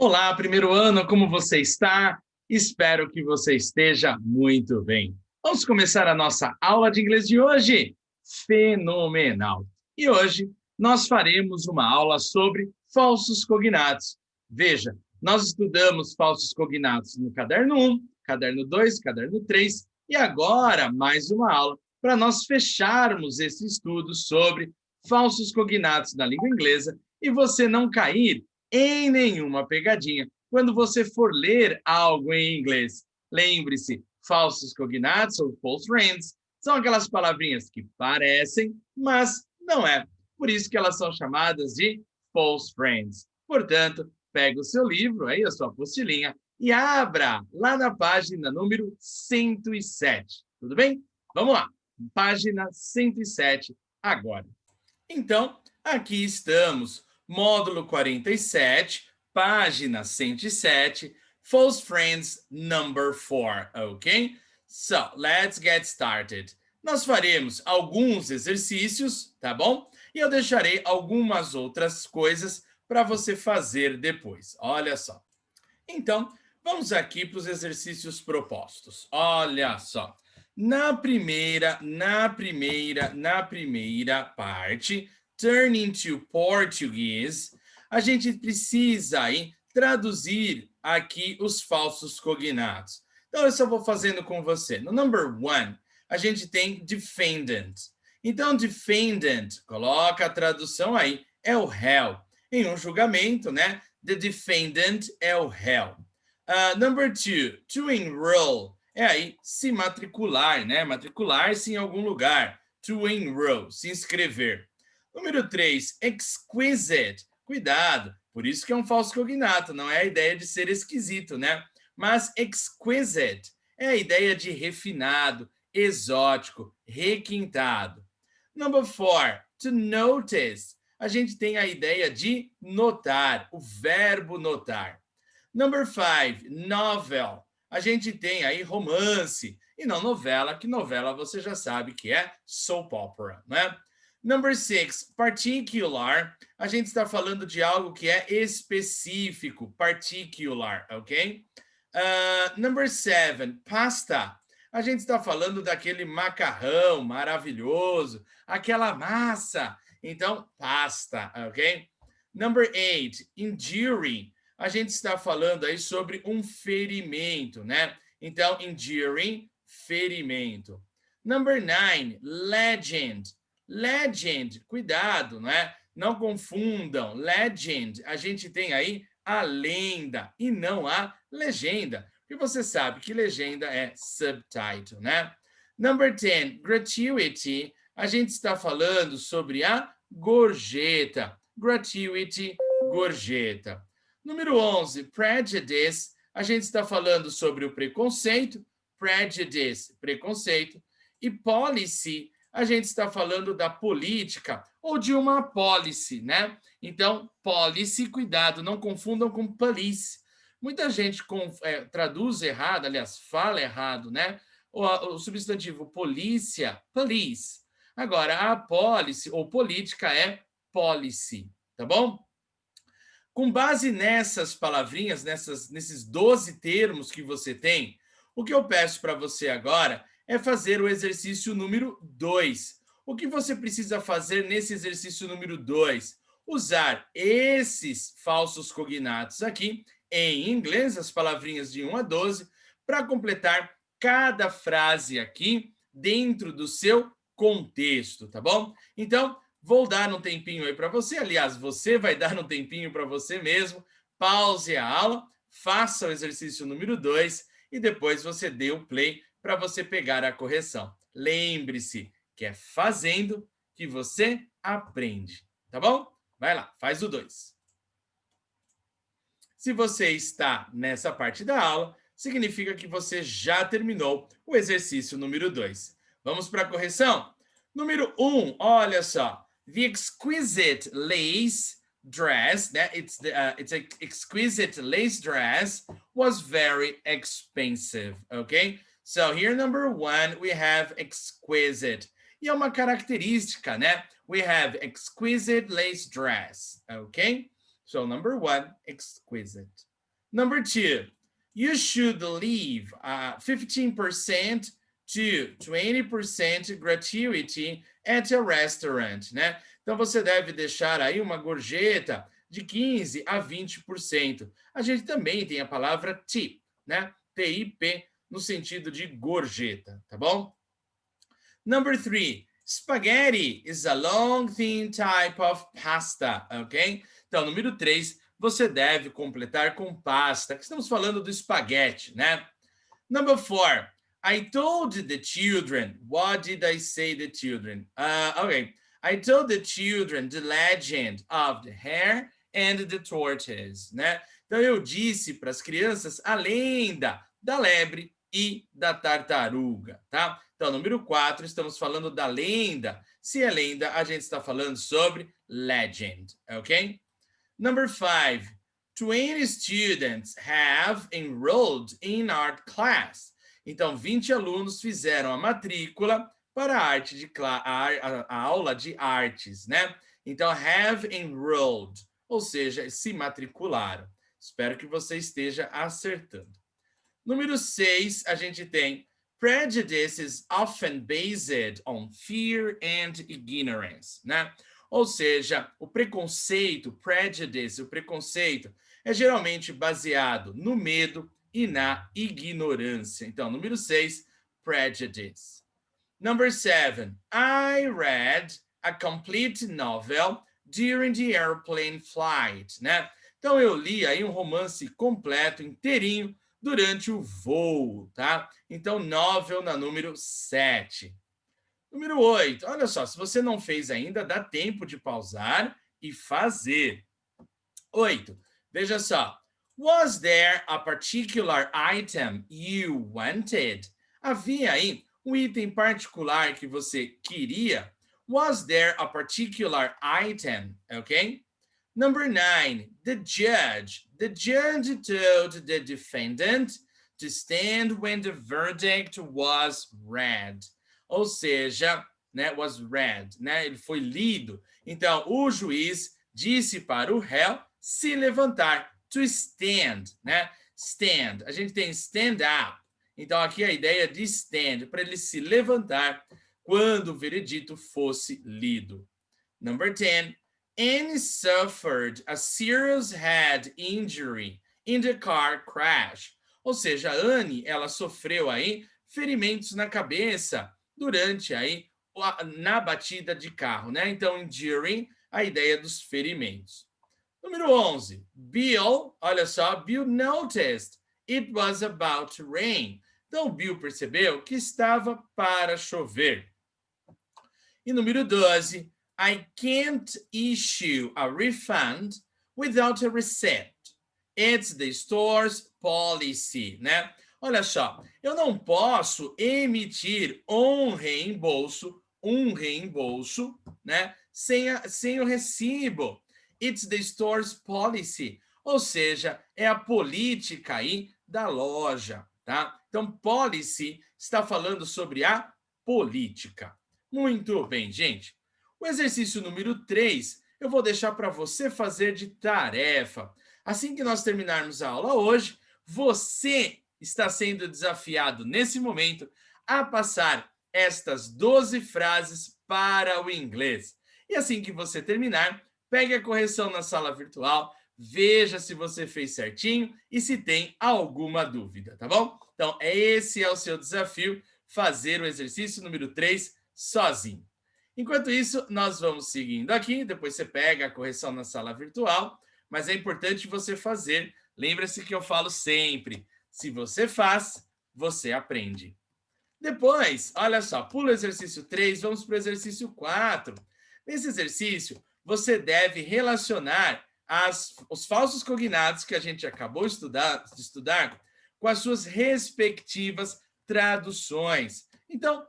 Olá, primeiro ano, como você está? Espero que você esteja muito bem. Vamos começar a nossa aula de inglês de hoje? Fenomenal! E hoje nós faremos uma aula sobre falsos cognatos. Veja, nós estudamos falsos cognatos no caderno 1, caderno 2, caderno 3 e agora mais uma aula para nós fecharmos esse estudo sobre falsos cognatos na língua inglesa e você não cair em nenhuma pegadinha quando você for ler algo em inglês. Lembre-se, falsos cognatos ou false friends são aquelas palavrinhas que parecem, mas não é. Por isso que elas são chamadas de false friends. Portanto, pega o seu livro, aí a sua apostilinha, e abra lá na página número 107. Tudo bem? Vamos lá. Página 107 agora. Então, aqui estamos. Módulo 47, página 107, False Friends number 4, ok? So, let's get started. Nós faremos alguns exercícios, tá bom? E eu deixarei algumas outras coisas para você fazer depois. Olha só. Então, vamos aqui para os exercícios propostos. Olha só. Na primeira parte, turning to Portuguese, a gente precisa aí traduzir aqui os falsos cognatos. Então, eu só vou fazendo com você. No number 1, a gente tem defendant. Então, defendant, coloca a tradução aí, é o réu. Em um julgamento, né? The defendant é o réu. Number 2, to enroll. É aí se matricular, né? Matricular-se em algum lugar. To enroll, se inscrever. Número 3, exquisite. Cuidado, por isso que é um falso cognato, não é a ideia de ser esquisito, né? Mas exquisite é a ideia de refinado, exótico, requintado. Number 4, to notice. A gente tem a ideia de notar, o verbo notar. Number 5, novel. A gente tem aí romance e não novela, que novela você já sabe que é soap opera, né? Number 6, particular. A gente está falando de algo que é específico, particular, ok? Number 7, pasta. A gente está falando daquele macarrão maravilhoso, aquela massa. Então, pasta, ok? Number 8, injury. A gente está falando aí sobre um ferimento, né? Então, injury, ferimento. Number 9, legend. Legend, cuidado, né? Não confundam. Legend, a gente tem aí a lenda e não a legenda. Porque você sabe que legenda é subtitle, né? Number 10, gratuity. A gente está falando sobre a gorjeta. Gratuity, gorjeta. Número 11, prejudice. A gente está falando sobre o preconceito. Prejudice, preconceito. E policy, a gente está falando da política ou de uma policy, né? Então, policy, cuidado, não confundam com police. Muita gente traduz errado, aliás, fala errado, né? O substantivo polícia, police. Agora, a policy ou política é policy, tá bom? Com base nessas palavrinhas, nesses 12 termos que você tem, o que eu peço para você agora é fazer o exercício número 2. O que você precisa fazer nesse exercício número 2? Usar esses falsos cognatos aqui, em inglês, as palavrinhas de 1 a 12, para completar cada frase aqui dentro do seu contexto, tá bom? Então, vou dar um tempinho aí para você. Aliás, você vai dar um tempinho para você mesmo. Pause a aula, faça o exercício número 2 e depois você dê o play para você pegar a correção. Lembre-se que é fazendo que você aprende, tá bom? Vai lá, faz o 2. Se você está nessa parte da aula, significa que você já terminou o exercício número 2. Vamos para a correção? Número 1, olha só. The exquisite lace dress, it's an exquisite lace dress, was very expensive, okay? So here, number 1, we have exquisite. E é uma característica, né? We have exquisite lace dress, okay? So number 1, exquisite. Number 2, you should leave 15% to 20% gratuity at a restaurant, né? Então, você deve deixar aí uma gorjeta de 15% a 20%. A gente também tem a palavra tip, né? TIP, no sentido de gorjeta, tá bom? Number 3, spaghetti is a long, thin type of pasta, ok? Então, número 3, você deve completar com pasta, que estamos falando do espaguete, né? Number 4, I told the children. What did I say the children? Okay. I told the children the legend of the hare and the tortoise, né? Então eu disse para as crianças a lenda da lebre e da tartaruga, tá? Então, número 4, estamos falando da lenda. Se é lenda, a gente está falando sobre legend, ok? Number 5, 20 students have enrolled in art class. Então, 20 alunos fizeram a matrícula para a aula de artes, né? Então, have enrolled, ou seja, se matricularam. Espero que você esteja acertando. Número 6, a gente tem prejudice is often based on fear and ignorance, né? Ou seja, o preconceito, prejudice, o preconceito é geralmente baseado no medo e na ignorância. Então, número 6, prejudice. Number 7, I read a complete novel during the airplane flight, né? Então, eu li aí um romance completo, inteirinho, durante o voo, tá? Então, novel na número 7. Número 8, olha só, se você não fez ainda, dá tempo de pausar e fazer. 8, veja só. Was there a particular item you wanted? Havia aí um item particular que você queria? Was there a particular item? Ok? Number 9, the judge. The judge told the defendant to stand when the verdict was read. Ou seja, né, was read, né, ele foi lido. Então, o juiz disse para o réu se levantar, to stand, né? Stand. A gente tem stand up. Então, aqui a ideia de stand, para ele se levantar quando o veredito fosse lido. Number 10, Anne suffered a serious head injury in the car crash. Ou seja, Anne, ela sofreu aí ferimentos na cabeça durante aí na batida de carro, né? Então, injury, a ideia dos ferimentos. Número 11, Bill, olha só, Bill noticed it was about to rain. Então, Bill percebeu que estava para chover. E número 12, I can't issue a refund without a receipt. It's the store's policy, né? Olha só, eu não posso emitir um reembolso, né? Sem o recibo. It's the store's policy. Ou seja, é a política aí da loja, tá? Então, policy está falando sobre a política. Muito bem, gente. O exercício número 3 eu vou deixar para você fazer de tarefa. Assim que nós terminarmos a aula hoje, você está sendo desafiado nesse momento a passar estas 12 frases para o inglês. E assim que você terminar, pegue a correção na sala virtual, veja se você fez certinho e se tem alguma dúvida, tá bom? Então, esse é o seu desafio, fazer o exercício número 3 sozinho. Enquanto isso, nós vamos seguindo aqui, depois você pega a correção na sala virtual, mas é importante você fazer. Lembra-se que eu falo sempre, se você faz, você aprende. Depois, olha só, pula o exercício 3, vamos para o exercício 4. Nesse exercício, você deve relacionar os falsos cognatos que a gente acabou de estudar com as suas respectivas traduções. Então,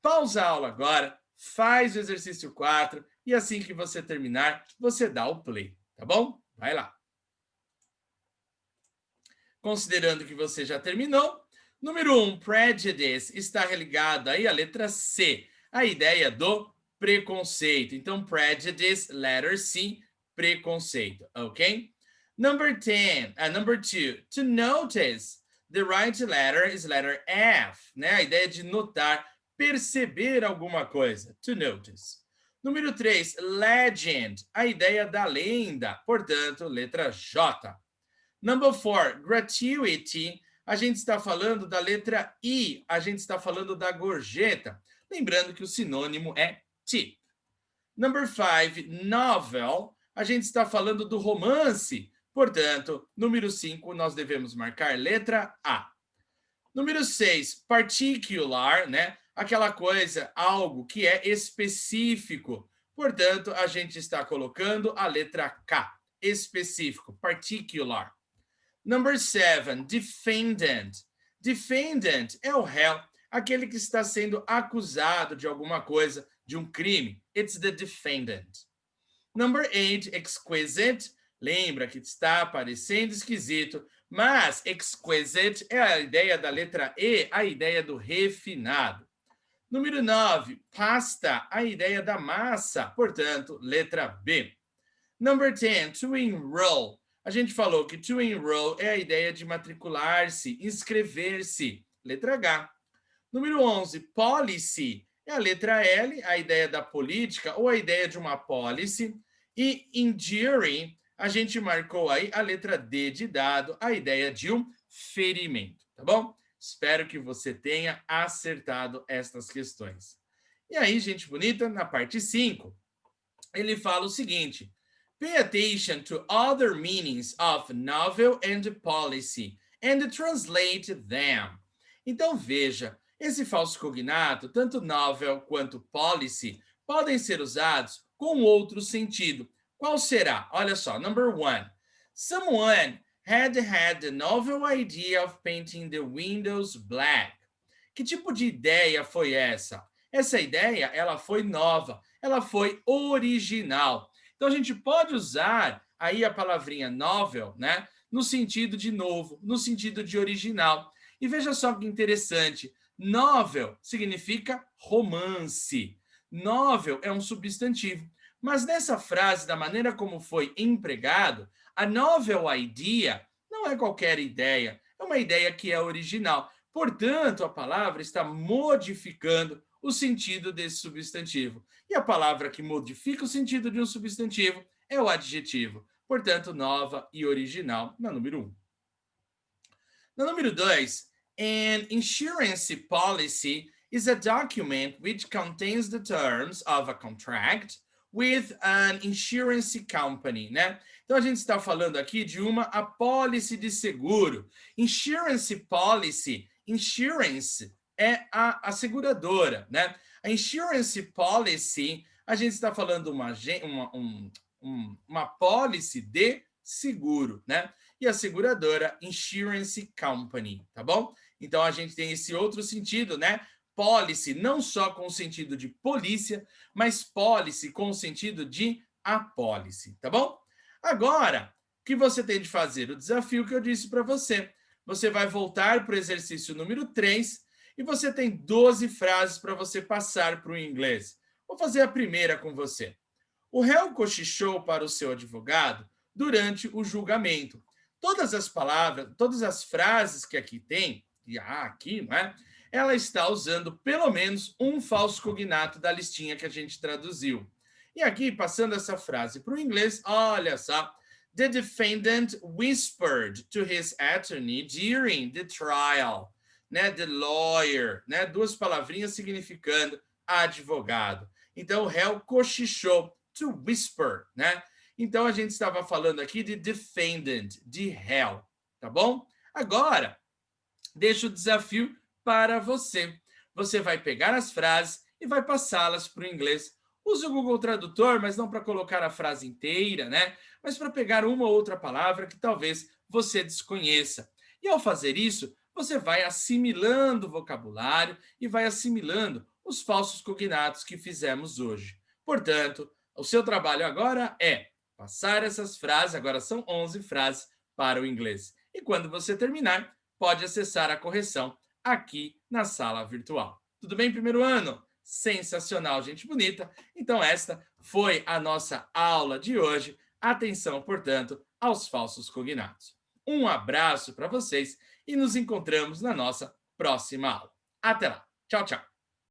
pausa a aula agora, faz o exercício 4 e assim que você terminar, você dá o play, tá bom? Vai lá. Considerando que você já terminou, número 1, prejudice, está ligado aí à letra C, a ideia do preconceito. Então, prejudice, letter C, preconceito, ok? Number two, to notice. The right letter is letter F, né? A ideia de notar, perceber alguma coisa. To notice. Número 3, legend. A ideia da lenda. Portanto, letra J. Number 4, gratuity. A gente está falando da letra I. A gente está falando da gorjeta. Lembrando que o sinônimo é tip. Number 5, novel. A gente está falando do romance. Portanto, número 5, nós devemos marcar letra A. Número 6, particular, né? Aquela coisa, algo que é específico. Portanto, a gente está colocando a letra K. Específico, particular. Number 7, defendant. Defendant é o réu, aquele que está sendo acusado de alguma coisa, de um crime. It's the defendant. Number 8, exquisite. Lembra que está parecendo esquisito, mas exquisite é a ideia da letra E, a ideia do refinado. Número 9, pasta, a ideia da massa, portanto, letra B. Number 10, to enroll. A gente falou que to enroll é a ideia de matricular-se, inscrever-se, letra H. Número 11, policy, é a letra L, a ideia da política ou a ideia de uma policy. E injury, a gente marcou aí a letra D de dado, a ideia de um ferimento, tá bom? Espero que você tenha acertado estas questões. E aí, gente bonita, na parte 5, ele fala o seguinte: pay attention to other meanings of novel and policy and translate them. Então, veja, esse falso cognato, tanto novel quanto policy, podem ser usados com outro sentido. Qual será? Olha só, number 1. Someone had the novel idea of painting the windows black. Que tipo de ideia foi essa? Essa ideia, ela foi nova, ela foi original. Então, a gente pode usar aí a palavrinha novel, né? No sentido de novo, no sentido de original. E veja só que interessante, novel significa romance. Novel é um substantivo. Mas nessa frase, da maneira como foi empregado, a novel idea não é qualquer ideia, é uma ideia que é original. Portanto, a palavra está modificando o sentido desse substantivo. E a palavra que modifica o sentido de um substantivo é o adjetivo. Portanto, nova e original na número 1. Na número 2, an insurance policy is a document which contains the terms of a contract with an insurance company, né? Então a gente está falando aqui de uma apólice de seguro. Insurance policy, insurance é a seguradora, né? A insurance policy, a gente está falando uma apólice de seguro, né? E a seguradora, insurance company, tá bom? Então a gente tem esse outro sentido, né? Policy, não só com o sentido de polícia, mas policy com o sentido de apólice, tá bom? Agora, o que você tem de fazer? O desafio que eu disse para você. Você vai voltar para o exercício número 3 e você tem 12 frases para você passar para o inglês. Vou fazer a primeira com você. O réu cochichou para o seu advogado durante o julgamento. Todas as palavras, todas as frases que aqui tem, e aqui, não é? Ela está usando pelo menos um falso cognato da listinha que a gente traduziu. E aqui, passando essa frase para o inglês, olha só. The defendant whispered to his attorney during the trial. Né? The lawyer. Né? Duas palavrinhas significando advogado. Então, o réu cochichou. To whisper, né? Então, a gente estava falando aqui de defendant, de réu. Tá bom? Agora, deixo o desafio para você. Você vai pegar as frases e vai passá-las para o inglês. Use o Google Tradutor, mas não para colocar a frase inteira, né? Mas para pegar uma ou outra palavra que talvez você desconheça. E ao fazer isso, você vai assimilando o vocabulário e vai assimilando os falsos cognatos que fizemos hoje. Portanto, o seu trabalho agora é passar essas frases, agora são 11 frases, para o inglês. E quando você terminar, pode acessar a correção aqui na sala virtual. Tudo bem, primeiro ano? Sensacional, gente bonita. Então, esta foi a nossa aula de hoje. Atenção, portanto, aos falsos cognatos. Um abraço para vocês e nos encontramos na nossa próxima aula. Até lá. Tchau, tchau.